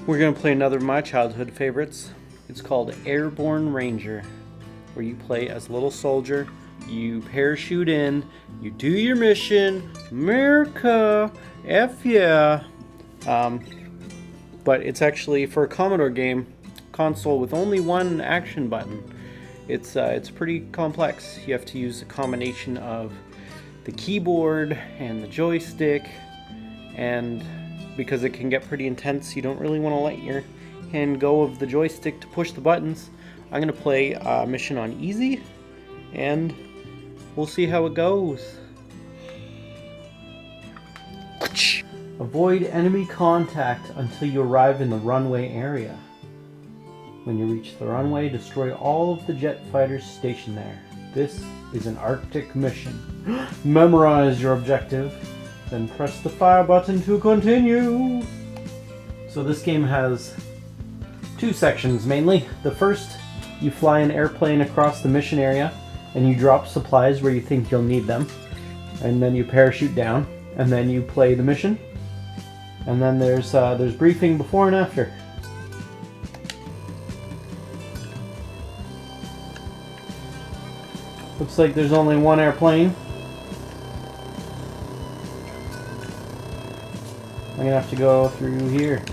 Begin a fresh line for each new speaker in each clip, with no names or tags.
We're going to play another of my childhood favorites. It's called Airborne Ranger, where you play as a little soldier, you parachute in, you do your mission, America, F yeah. But it's actually for a Commodore game, console with only one action button. It's pretty complex. You have to use a combination of the keyboard and the joystick, and because it can get pretty intense, you don't really want to let your hand go of the joystick to push the buttons. I'm going to play a mission on easy, and we'll see how it goes. Avoid enemy contact until you arrive in the runway area. When you reach the runway, destroy all of the jet fighters stationed there. This is an Arctic mission. Memorize your objective, then press the fire button to continue. So this game has two sections mainly. The first, you fly an airplane across the mission area and you drop supplies where you think you'll need them. And then you parachute down and then you play the mission. And then there's briefing before and after. Looks like there's only one airplane. I'm gonna have to go through here.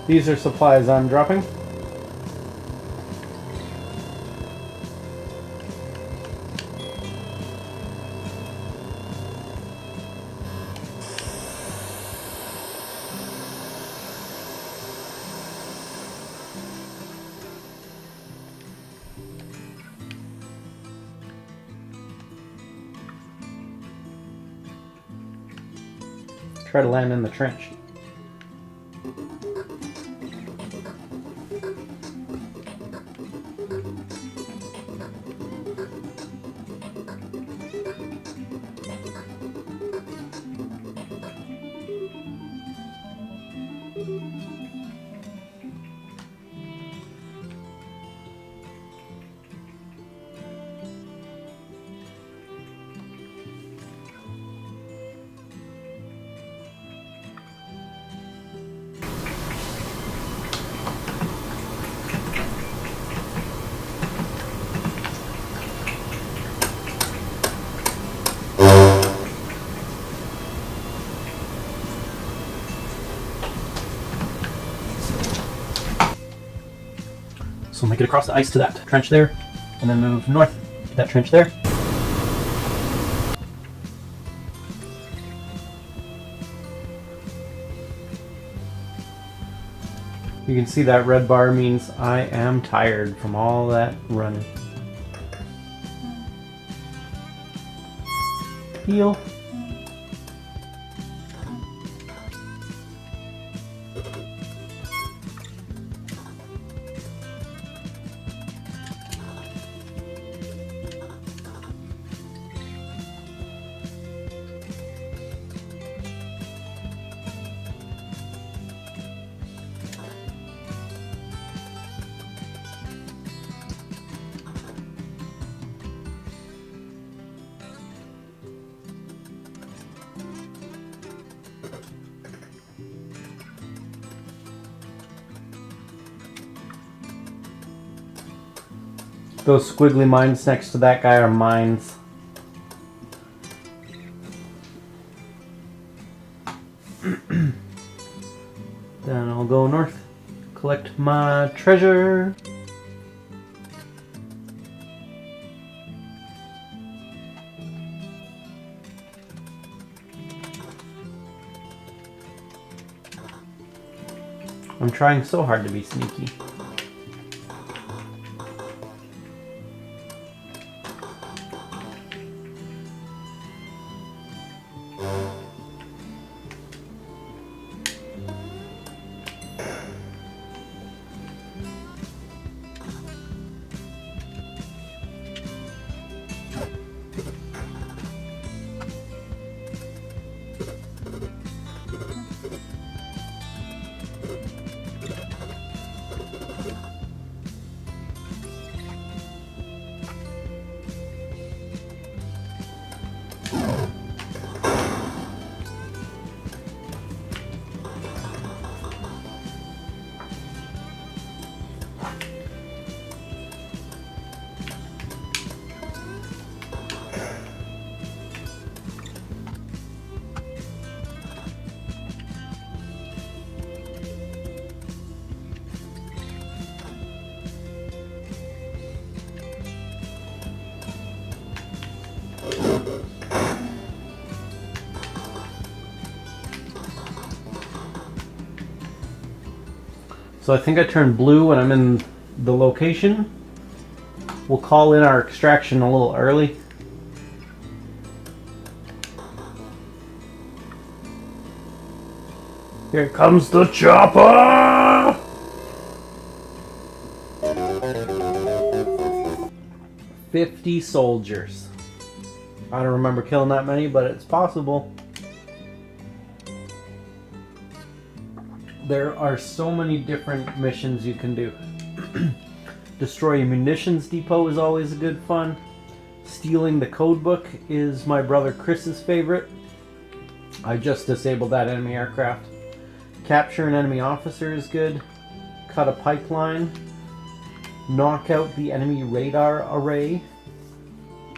These are supplies I'm dropping. Try to land in the trench. So make it across the ice to that trench there, and then move north to that trench there. You can see that red bar means I am tired from all that running. Heal. Those squiggly mines next to that guy are mines. Then I'll go north, collect my treasure. I'm trying so hard to be sneaky. So I think I turn blue when I'm in the location. We'll call in our extraction a little early. Here comes the chopper! 50 soldiers. I don't remember killing that many, but it's possible. There are so many different missions you can do. Destroy a munitions depot is always a good fun. Stealing the code book is my brother Chris's favorite. I just disabled that enemy aircraft. Capture an enemy officer is good. Cut a pipeline. Knock out the enemy radar array.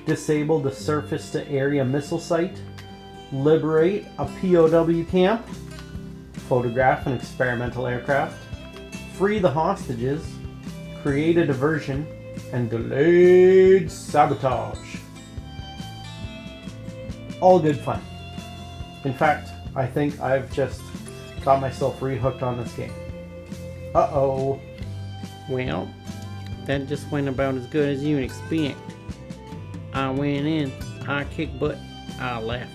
Disable the surface to area missile site. Liberate a POW camp. Photograph an experimental aircraft. Free the hostages. Create a diversion. And delayed sabotage. All good fun. In fact, I think I've just got myself re-hooked on this game. Uh-oh.
Well, that just went about as good as you'd expect. I went in, I kicked butt, I left.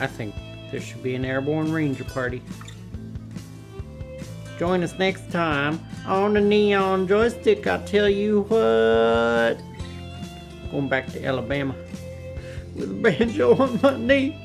I think there should be an Airborne Ranger party. Join us next time on the Neon Joystick, I tell you what. Going back to Alabama with a banjo on my knee.